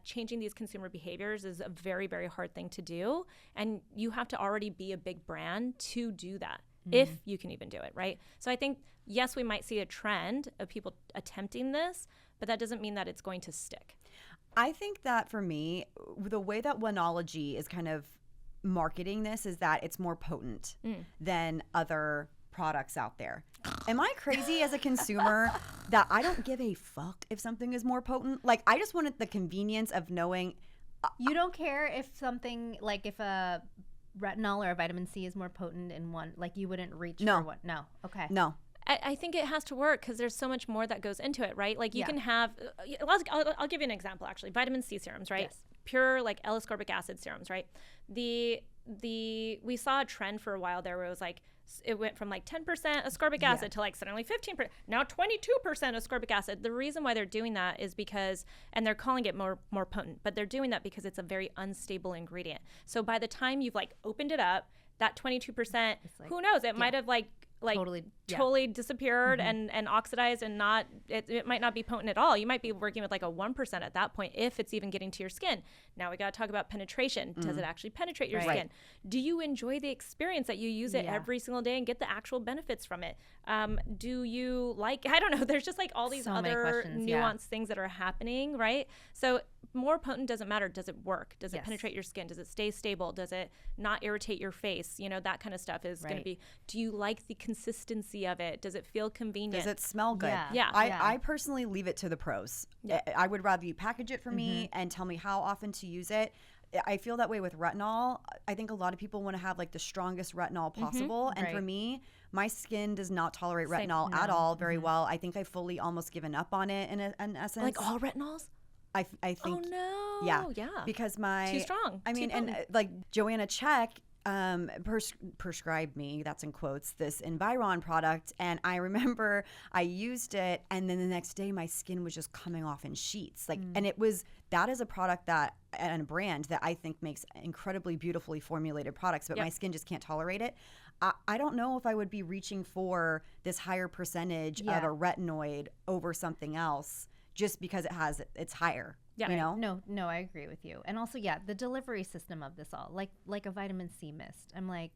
changing these consumer behaviors is a very, very hard thing to do. And you have to already be a big brand to do that, if you can even do it, right? So I think, yes, we might see a trend of people attempting this, but that doesn't mean that it's going to stick. I think that for me, the way that Oneology is kind of marketing this is that it's more potent than other products out there. Am I crazy as a consumer that I don't give a fuck if something is more potent? Like, I just wanted the convenience of knowing. You don't care if something, like if a retinol or a vitamin C is more potent in one, like you wouldn't reach for one? No. Okay. No. I think it has to work, because there's so much more that goes into it, right? Like you can have, I'll give you an example, actually. Vitamin C serums, right? Yes. Pure like L-ascorbic acid serums, right? We saw a trend for a while there where it was like, it went from like 10% ascorbic acid to like suddenly 15%, now 22% ascorbic acid. The reason why they're doing that is because, and they're calling it more potent, but they're doing that because it's a very unstable ingredient. So by the time you've like opened it up, that 22%, like, who knows, it might have like totally disappeared and oxidized, and not it might not be potent at all. You might be working with like a 1% at that point, if it's even getting to your skin. Now we got to talk about penetration. Does it actually penetrate your skin? Do you enjoy the experience that you use it every single day and get the actual benefits from it? Do you like, I don't know, there's just like all these other nuanced things that are happening, right? So more potent doesn't matter. Does it work? Does it penetrate your skin? Does it stay stable? Does it not irritate your face? You know, that kind of stuff is going to be, do you like the consistency of it? Does it feel convenient? Does it smell good? I personally leave it to the pros. I would rather you package it for me and tell me how often to use it. I feel that way with retinol. I think a lot of people want to have like the strongest retinol possible. And for me, my skin does not tolerate retinol at all very well. I think I've fully almost given up on it in essence. Like all retinols? I think. Oh no. Yeah. Because my. Too strong. I mean, and like Joanna Check prescribed me, that's in quotes, this Environ product, and I remember I used it, and then the next day my skin was just coming off in sheets, like, and that is a product that, and a brand that I think makes incredibly beautifully formulated products, but my skin just can't tolerate it. I don't know if I would be reaching for this higher percentage of a retinoid over something else just because it's higher. Yeah. You know? No, I agree with you. And also, the delivery system of this all, like a vitamin C mist. I'm like,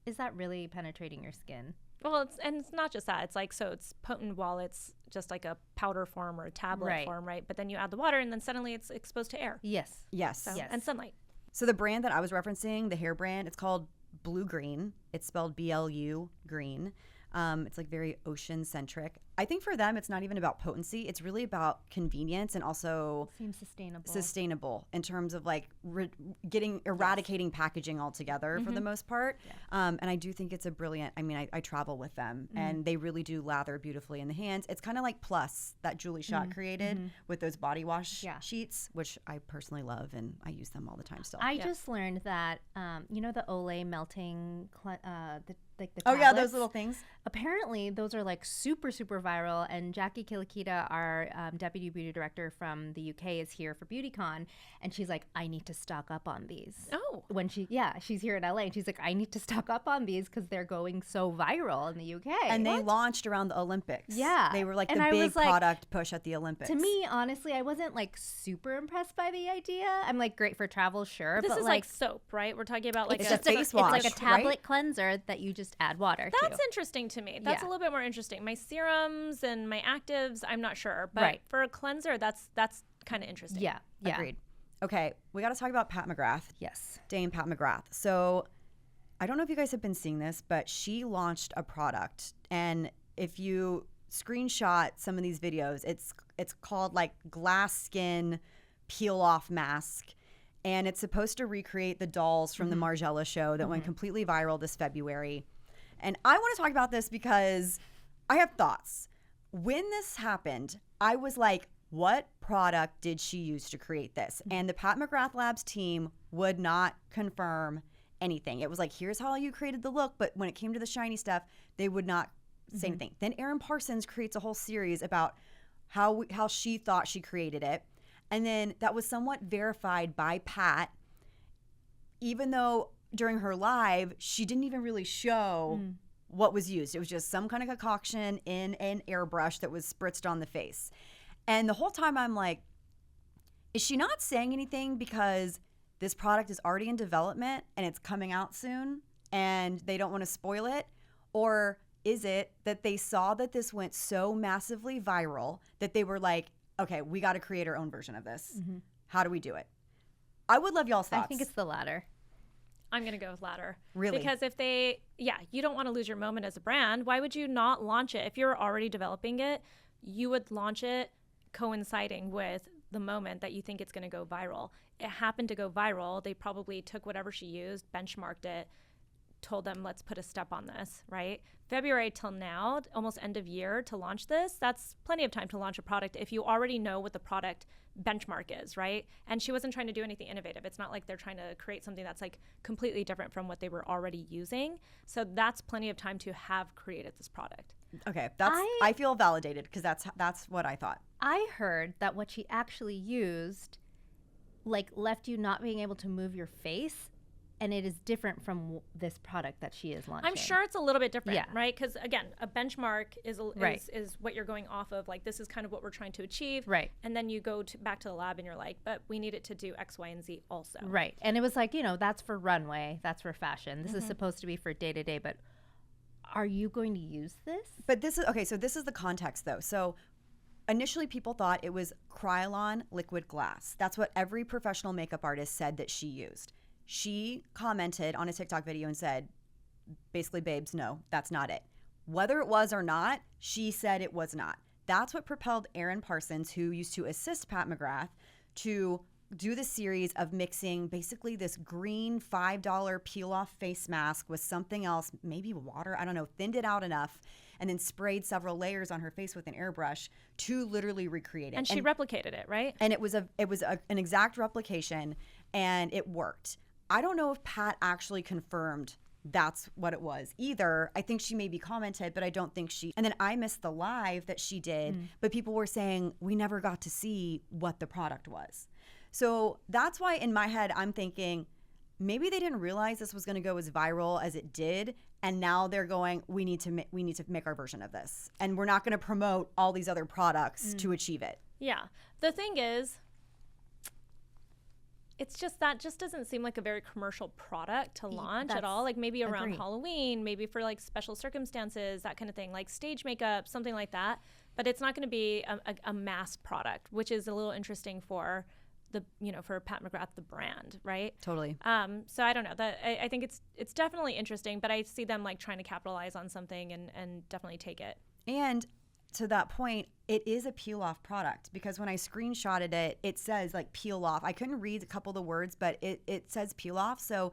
is that really penetrating your skin? Well, it's not just that. It's like, so it's potent while it's just like a powder form or a tablet form, right? But then you add the water, and then suddenly it's exposed to air. Yes. And sunlight. So the brand that I was referencing, the hair brand, it's called Blue Green. It's spelled BLU green. It's like very ocean centric. I think for them, it's not even about potency. It's really about convenience and also seems sustainable in terms of like eradicating packaging altogether for the most part. Yeah. And I do think it's a brilliant, I mean, I travel with them and they really do lather beautifully in the hands. It's kind of like Plus that Julie Schott created with those body wash sheets, which I personally love and I use them all the time still. I just learned that, you know, the Olay melting, like the Oh yeah, those tablets. little things. Apparently, those are like super, super viral. And Jackie Kilikita, our deputy beauty director from the UK, is here for BeautyCon, and she's like, I need to stock up on these. Oh. When she's here in LA, and she's like, I need to stock up on these because they're going so viral in the UK. And they launched around the Olympics. Yeah. They were like And the I big was like- product push at the Olympics. To me, honestly, I wasn't like super impressed by the idea. I'm like, great for travel, sure, This but is like soap, right? We're talking about like It's a just a face it's wash, like a tablet right? cleanser that you just add water That's to. interesting to me. That's Yeah. a little bit more interesting. My serums and my actives, I'm not sure, but Right. for a cleanser, that's kind of interesting. Yeah. Agreed. Okay, we got to talk about Pat McGrath. Yes. Dame Pat McGrath. So I don't know if you guys have been seeing this, but she launched a product, and if you screenshot some of these videos, it's called like glass skin peel off mask, and it's supposed to recreate the dolls from the Margiela show that went completely viral this February. And I want to talk about this because I have thoughts. When this happened, I was like, what product did she use to create this? And the Pat McGrath Labs team would not confirm anything. It was like, here's how you created the look. But when it came to the shiny stuff, they would not say anything. Then Erin Parsons creates a whole series about how she thought she created it. And then that was somewhat verified by Pat, even though during her live, she didn't even really show what was used. It was just some kind of concoction in an airbrush that was spritzed on the face. And the whole time I'm like, is she not saying anything because this product is already in development and it's coming out soon and they don't want to spoil it? Or is it that they saw that this went so massively viral that they were like, okay, we got to create our own version of this. How do we do it? I would love y'all's thoughts. I think it's the latter. I'm going to go with latter. Really? Because if you don't want to lose your moment as a brand. Why would you not launch it? If you're already developing it, you would launch it coinciding with the moment that you think it's going to go viral. It happened to go viral. They probably took whatever she used, benchmarked it, told them, let's put a step on this, right? February till now, almost end of year to launch this, that's plenty of time to launch a product if you already know what the product benchmark is, right? And she wasn't trying to do anything innovative. It's not like they're trying to create something that's like completely different from what they were already using. So that's plenty of time to have created this product. Okay, I feel validated because that's what I thought. I heard that what she actually used, like, left you not being able to move your face, and it is different from this product that she is launching. I'm sure it's a little bit different, Yeah. right? Because again, a benchmark is Right. is what you're going off of. Like, this is kind of what we're trying to achieve, Right. And then you go back to the lab and you're like, but we need it to do X, Y, and Z also. Right. And it was like, that's for runway, that's for fashion. This is supposed to be for day to day, but are you going to use this? But this is okay. So this is the context, though. So initially, people thought it was Krylon liquid glass. That's what every professional makeup artist said that she used. She commented on a TikTok video and said, basically, babes, no, that's not it. Whether it was or not, she said it was not. That's what propelled Erin Parsons, who used to assist Pat McGrath, to do the series of mixing basically this green $5 peel-off face mask with something else, maybe water, I don't know, thinned it out enough, and then sprayed several layers on her face with an airbrush to literally recreate it. And she replicated it, right? And it was an exact replication, and it worked. I don't know if Pat actually confirmed that's what it was either. I think she maybe commented, but I don't think she. And then I missed the live that she did, but people were saying we never got to see what the product was. So that's why in my head I'm thinking maybe they didn't realize this was going to go as viral as it did, and now they're going, we need to make our version of this, and we're not going to promote all these other products to achieve it. Yeah. The thing is, it's just that just doesn't seem like a very commercial product to launch at all. Like maybe around agreed. Halloween, maybe for like special circumstances, that kind of thing, like stage makeup, something like that. But it's not going to be a mass product, which is a little interesting for for Pat McGrath, the brand, right? Totally. So I don't know. That I think it's definitely interesting, but I see them like trying to capitalize on something and definitely take it. And to that point, it is a peel-off product because when I screenshotted it, it says like peel off. I couldn't read a couple of the words, but it says peel off. So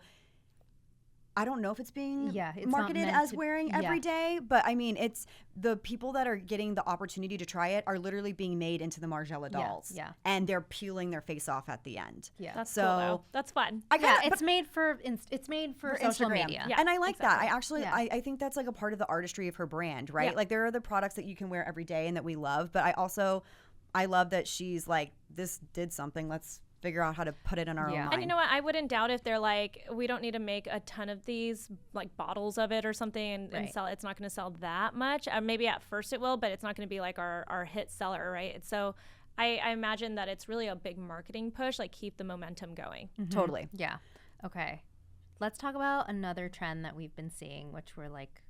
I don't know if it's being it's not marketed meant as to- wearing every day, but I mean, it's the people that are getting the opportunity to try it are literally being made into the Margiela dolls. yeah. And they're peeling their face off at the end. Yeah. That's So cool, though. That's fun. I Yeah, kinda, it's made for social Instagram. media. Yeah, and I like that. I actually, Yeah. I think that's like a part of the artistry of her brand, right? Yeah. Like there are the products that you can wear every day and that we love, but I love that she's like, this did something. Let's figure out how to put it in our own Yeah. line. And you know what? I wouldn't doubt if they're like, we don't need to make a ton of these like bottles of it or something and Right. sell. It's not going to sell that much. Maybe at first it will, but it's not going to be like our hit seller, right? So I imagine that it's really a big marketing push, like keep the momentum going. Totally. Yeah. Okay. Let's talk about another trend that we've been seeing, which we're like,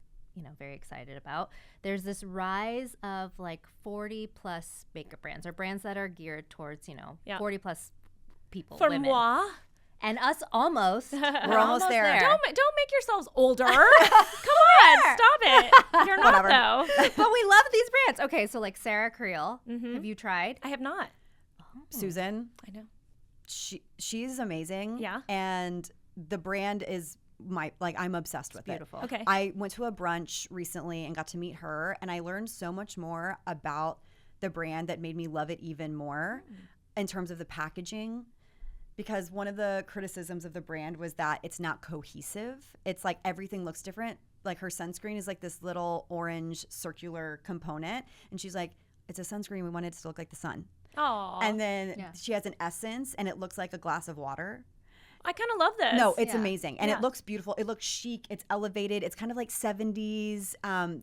very excited about. There's this rise of like 40 plus makeup brands or brands that are geared towards, 40 plus people. For women. moi, And us almost. We're almost there. don't make yourselves older. Come on, stop it. You're not Whatever. though. But we love these brands. Okay, so like Sarah Creel, have you tried? I have not. Susan, I know. she's amazing. Yeah. And the brand is I'm obsessed with Beautiful. it. Okay. I went to a brunch recently and got to meet her, and I learned so much more about the brand that made me love it even more in terms of the packaging. Because one of the criticisms of the brand was that it's not cohesive. It's like everything looks different. Like her sunscreen is like this little orange circular component. And she's like, it's a sunscreen. We want it to look like the sun. Oh, And then Yeah. she has an essence and it looks like a glass of water. I kind of love this. No, it's Yeah. amazing. And Yeah. it looks beautiful. It looks chic. It's elevated. It's kind of like 70s.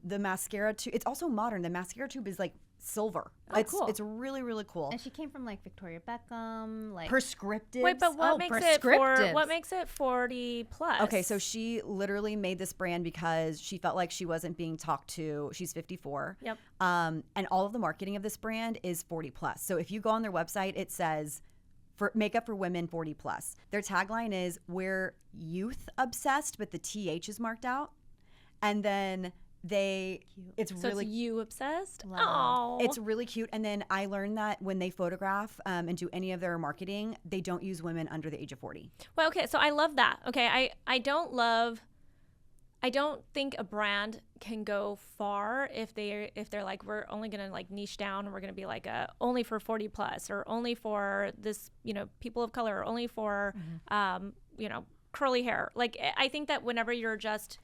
The mascara tube, it's also modern. The mascara tube is like silver. Oh, it's cool. It's really, really cool. And she came from like Victoria Beckham, like Prescriptive. Wait, but what Oh, makes it prescriptives. what makes it 40 plus? Okay, so she literally made this brand because she felt like she wasn't being talked to. She's 54. Yep. And all of the marketing of this brand is 40 plus. So if you go on their website, it says for makeup for women 40 plus. Their tagline is we're youth obsessed, but the TH is marked out. And then it's So really it's you obsessed? Love. Oh, it's really cute. And then I learned that when they photograph and do any of their marketing, they don't use women under the age of 40. well, okay. So I love that. Okay, I don't think a brand can go far if they're like we're only gonna like niche down and we're gonna be like only for 40 plus or only for this people of color or only for curly hair. Like I think that whenever you're just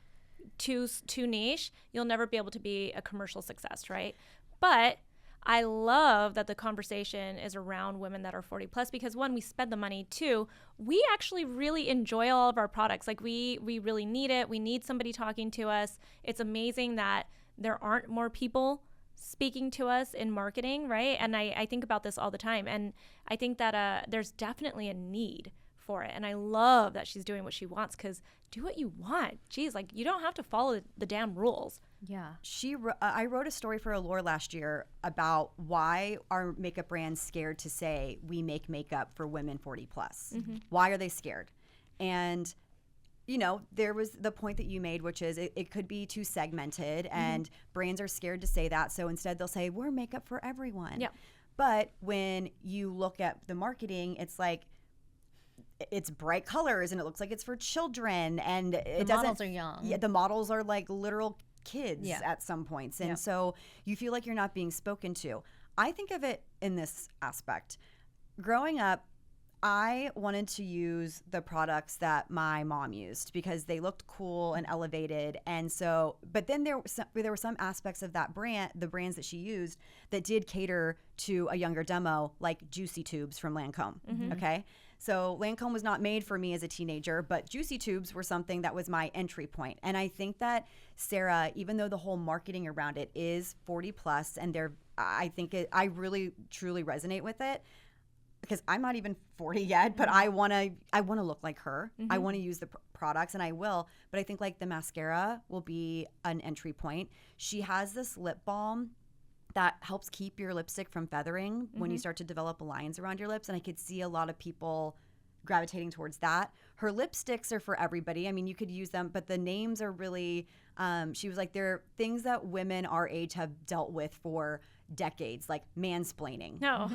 too niche, you'll never be able to be a commercial success, right? But I love that the conversation is around women that are 40 plus because one, we spend the money. Two, we actually really enjoy all of our products. Like we really need it. We need somebody talking to us. It's amazing that there aren't more people speaking to us in marketing, right? And I think about this all the time. And I think that there's definitely a need for it. And I love that she's doing what she wants because do what you want. Geez, like you don't have to follow the damn rules. yeah. I wrote a story for Allure last year about why are makeup brands scared to say we make makeup for women 40 plus. Why are they scared? And there was the point that you made, which is it could be too segmented and brands are scared to say that. So instead they'll say we're makeup for everyone. Yeah. But when you look at the marketing, it's like it's bright colors and it looks like it's for children and it doesn't. models are young. Yeah, the models are like literal kids Yeah. at some points. And Yeah. so you feel like you're not being spoken to. I think of it in this aspect. Growing up, I wanted to use the products that my mom used because they looked cool and elevated. And so, but then there were some aspects of that brand, the brands that she used, that did cater to a younger demo, like Juicy Tubes from Lancome. Okay. So Lancome was not made for me as a teenager, but Juicy Tubes were something that was my entry point. And I think that Sarah, even though the whole marketing around it is 40 plus, and I really truly resonate with it because I'm not even 40 yet, but I want to look like her. I want to use the products and I will, but I think like the mascara will be an entry point. She has this lip balm that helps keep your lipstick from feathering when you start to develop lines around your lips. And I could see a lot of people gravitating towards that. Her lipsticks are for everybody. I mean, you could use them, but the names are really She was like, there are things that women our age have dealt with for decades, like mansplaining. No.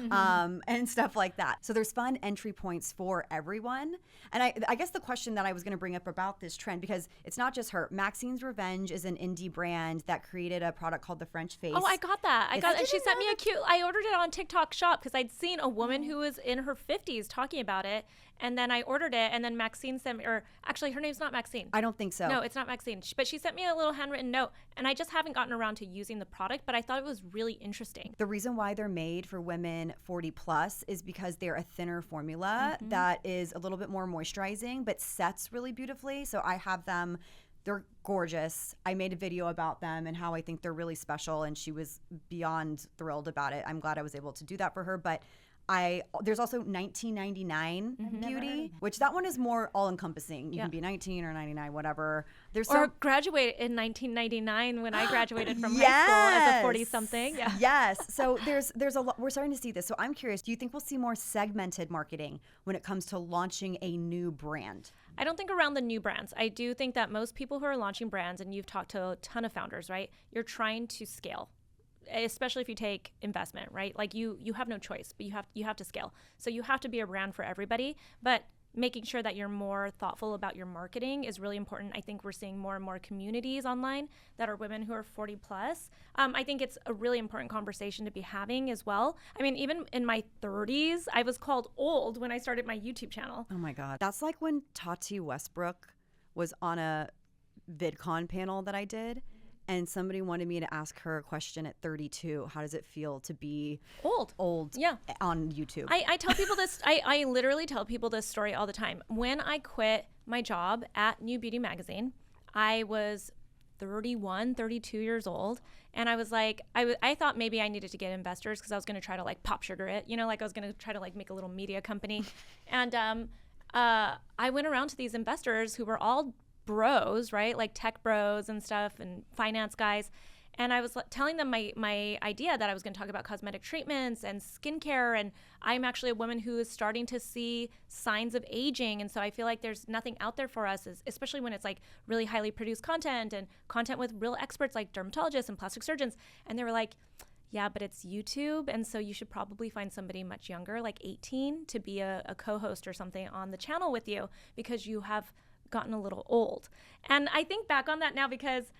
And stuff like that. So there's fun entry points for everyone. And I guess the question that I was going to bring up about this trend, because it's not just her. Maxine's Revenge is an indie brand that created a product called the French Face. Oh, I got that. Yes. And she sent me a cute, I ordered it on TikTok Shop because I'd seen a woman who was in her 50s talking about it. And then I ordered it, and then Maxine sent me, or actually her name's not Maxine. I don't think so. No, it's not Maxine. But she sent me a little handwritten note, and I just haven't gotten around to using the product, but I thought it was really interesting. The reason why they're made for women 40 plus is because they're a thinner formula that is a little bit more moisturizing, but sets really beautifully. So I have them. They're gorgeous. I made a video about them and how I think they're really special, and she was beyond thrilled about it. I'm glad I was able to do that for her. But there's also 1999 beauty, which that one is more all encompassing. You can be 19 or 99, whatever. Or graduate in 1999 when I graduated from high school as a 40 something. Yeah. Yes. So there's a lot. We're starting to see this. So I'm curious, do you think we'll see more segmented marketing when it comes to launching a new brand? I don't think around the new brands. I do think that most people who are launching brands, and you've talked to a ton of founders, right? You're trying to scale. Especially if you take investment, right? Like you have no choice, but you have to scale. So you have to be a brand for everybody, but making sure that you're more thoughtful about your marketing is really important. I think we're seeing more and more communities online that are women who are 40 plus. I think it's a really important conversation to be having as well. I mean, even in my 30s, I was called old when I started my YouTube channel. Oh my God. That's like when Tati Westbrook was on a VidCon panel that I did. And somebody wanted me to ask her a question at 32. How does it feel to be old on YouTube? I tell people this. I literally tell people this story all the time. When I quit my job at New Beauty Magazine, I was 31, 32 years old. And I was like, I thought maybe I needed to get investors because I was going to try to like pop sugar it, like I was going to try to like make a little media company. And I went around to these investors who were all bros, right? Like tech bros and stuff and finance guys. And I was telling them my idea that I was going to talk about cosmetic treatments and skincare. And I'm actually a woman who is starting to see signs of aging. And so I feel like there's nothing out there for us, especially when it's like really highly produced content and content with real experts like dermatologists and plastic surgeons. And they were like, yeah, but it's YouTube. And so you should probably find somebody much younger, like 18, to be a co-host or something on the channel with you because you have gotten a little old. And I think back on that now because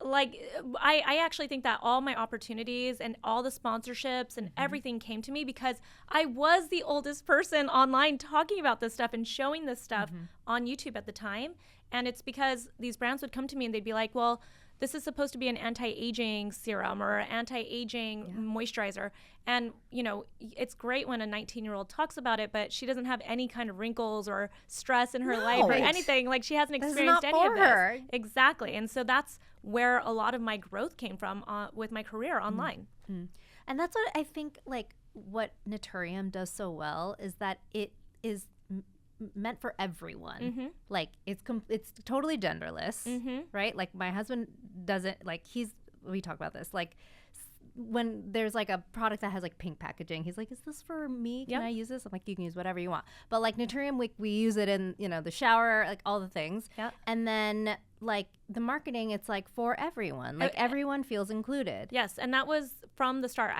like I actually think that all my opportunities and all the sponsorships and everything came to me because I was the oldest person online talking about this stuff and showing this stuff on YouTube at the time. And it's because these brands would come to me and they'd be like, well, this is supposed to be an anti-aging serum or anti-aging moisturizer. And, it's great when a 19-year-old talks about it, but she doesn't have any kind of wrinkles or stress in her life or anything. Like she hasn't experienced any of this. Exactly. And so that's where a lot of my growth came from with my career online. And that's what I think, like, what Naturium does so well is that it is meant for everyone. Like it's totally genderless, right? Like my husband doesn't like we talk about this, like when there's like a product that has like pink packaging, he's like, is this for me? Can I use this? I'm like, you can use whatever you want. But like Naturium, we use it in, the shower, like all the things. And then like the marketing, it's like for everyone, like everyone feels included. Yes. And that was from the start.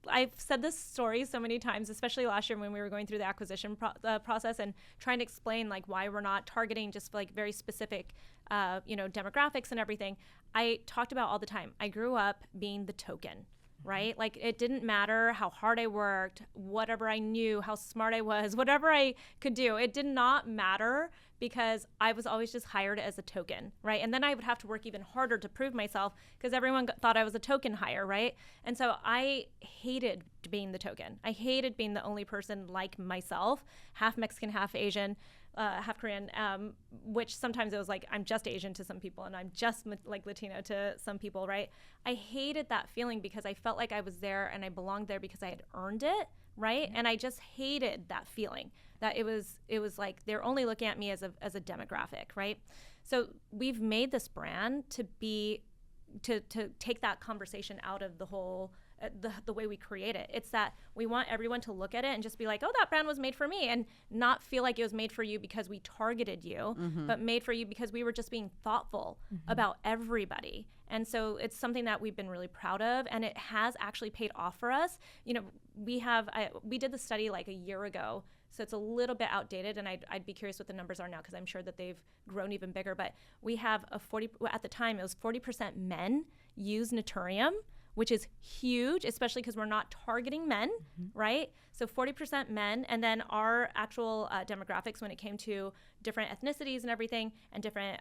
I've said this story so many times, especially last year when we were going through the acquisition process and trying to explain like why we're not targeting just like very specific, demographics and everything. I talked about all the time. I grew up being the token, right? Like it didn't matter how hard I worked, whatever I knew, how smart I was, whatever I could do. It did not matter because I was always just hired as a token, right? And then I would have to work even harder to prove myself because everyone thought I was a token hire, right? And so I hated being the token. I hated being the only person like myself, half Mexican, half Asian, half Korean, which sometimes it was like, I'm just Asian to some people and I'm just like Latino to some people, right? I hated that feeling because I felt like I was there and I belonged there because I had earned it, right? And I just hated that feeling that it was like they're only looking at me as a demographic, right? So we've made this brand to be to take that conversation out of the whole the way we create it. It's that we want everyone to look at it and just be like, oh, that brand was made for me, and not feel like it was made for you because we targeted you, but made for you because we were just being thoughtful about everybody. And so it's something that we've been really proud of, and it has actually paid off for us. You know, we did the study like a year ago, so it's a little bit outdated, and I'd be curious what the numbers are now, because I'm sure that they've grown even bigger. But we have at the time, it was 40% men use Naturium, which is huge, especially because we're not targeting men, right? So 40% men, and then our actual demographics when it came to different ethnicities and everything, and different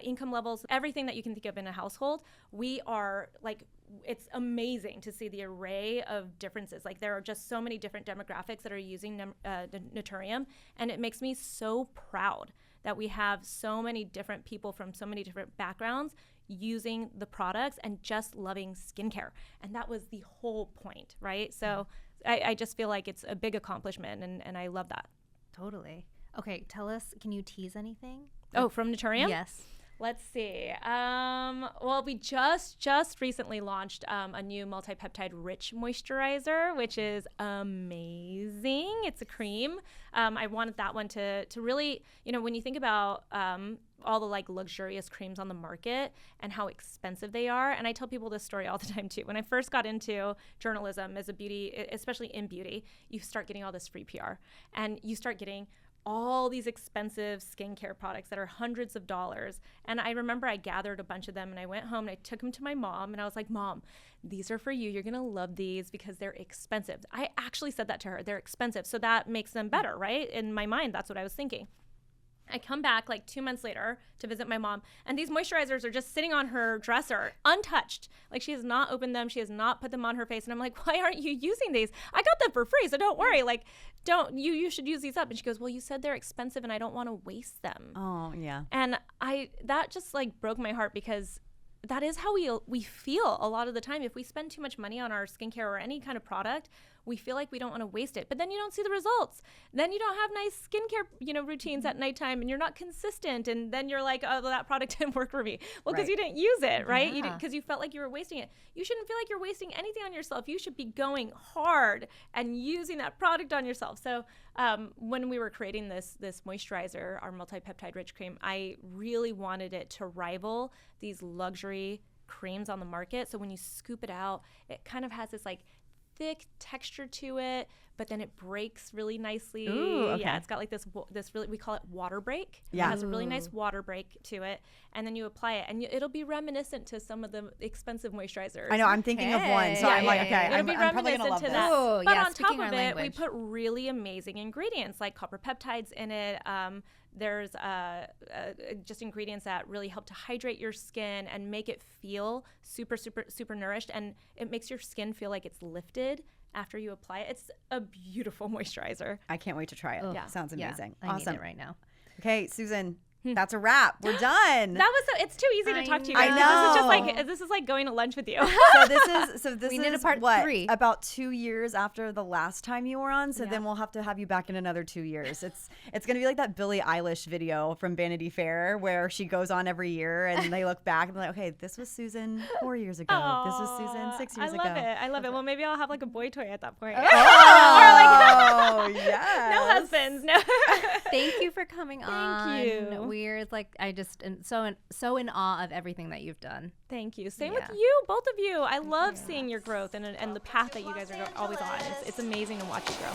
income levels, everything that you can think of in a household, we are like, it's amazing to see the array of differences. Like, there are just so many different demographics that are using Naturium, and it makes me so proud that we have so many different people from so many different backgrounds using the products and just loving skincare. And that was the whole point, right? So I just feel like it's a big accomplishment, and I love that. Totally. Okay, tell us, can you tease anything? Oh, from Naturium? Yes. Let's see. Well, we just recently launched a new multi-peptide rich moisturizer, which is amazing. It's a cream. I wanted that one to really, you know, when you think about all the like luxurious creams on the market and how expensive they are. And I tell people this story all the time too. When I first got into journalism as a beauty, especially in beauty, you start getting all this free PR, and you start getting all these expensive skincare products that are hundreds of dollars. And I remember I gathered a bunch of them, and I went home and I took them to my mom, and I was like, Mom, these are for you. You're going to love these because they're expensive. I actually said that to her. They're expensive. So that makes them better, right? In my mind, that's what I was thinking. I come back like 2 months later to visit my mom, and these moisturizers are just sitting on her dresser untouched. Like, she has not opened them. She has not put them on her face. And I'm like, why aren't you using these? I got them for free, so don't worry. Like, you should use these up. And she goes, well, you said they're expensive and I don't want to waste them. Oh, yeah. And that just like broke my heart, because that is how we feel a lot of the time. If we spend too much money on our skincare or any kind of product, we feel like we don't want to waste it. But then you don't see the results. Then you don't have nice skincare, routines at nighttime, and you're not consistent. And then you're like, oh, well, that product didn't work for me. Well, because you didn't use it, right? Yeah. Because you felt like you were wasting it. You shouldn't feel like you're wasting anything on yourself. You should be going hard and using that product on yourself. So when we were creating this moisturizer, our multi-peptide rich cream, I really wanted it to rival these luxury creams on the market. So when you scoop it out, it kind of has this like thick texture to it, but then it breaks really nicely. Ooh, okay. Yeah, it's got like this really, we call it water break. Yeah. It has a really nice water break to it, and then you apply it, and it'll be reminiscent to some of the expensive moisturizers. I know, I'm thinking of one, so Yeah, I'm like, okay, It'll I'm be probably gonna reminiscent love to this. that. Oh, But yeah, on top speaking of our it, we language. put really amazing ingredients like copper peptides in it. There's just ingredients that really help to hydrate your skin and make it feel super, super, super nourished, and it makes your skin feel like it's lifted after you apply it. It's a beautiful moisturizer. I can't wait to try it. Yeah. Sounds amazing. I Awesome. need it right now. Okay, Susan, that's a wrap. We're done. It's too easy to talk to you I guys. know. This is like going to lunch with you. So this We is need a part what, 3. about 2 years after the last time you were on. So Yeah. then we'll have to have you back in another 2 years. It's gonna be like that Billie Eilish video from Vanity Fair where she goes on every year and they look back and they're like, okay, this was Susan 4 years ago. This was Susan 6 years ago. I love it. Well, maybe I'll have like a boy toy at that point. Oh, yes. No husbands. No. Thank you for coming on. Thank you. We're like, I just am so in awe of everything that you've done. Thank you. Same Yeah. with you, both of you. I love seeing your growth and the path that you guys are always on. It's amazing to watch you grow.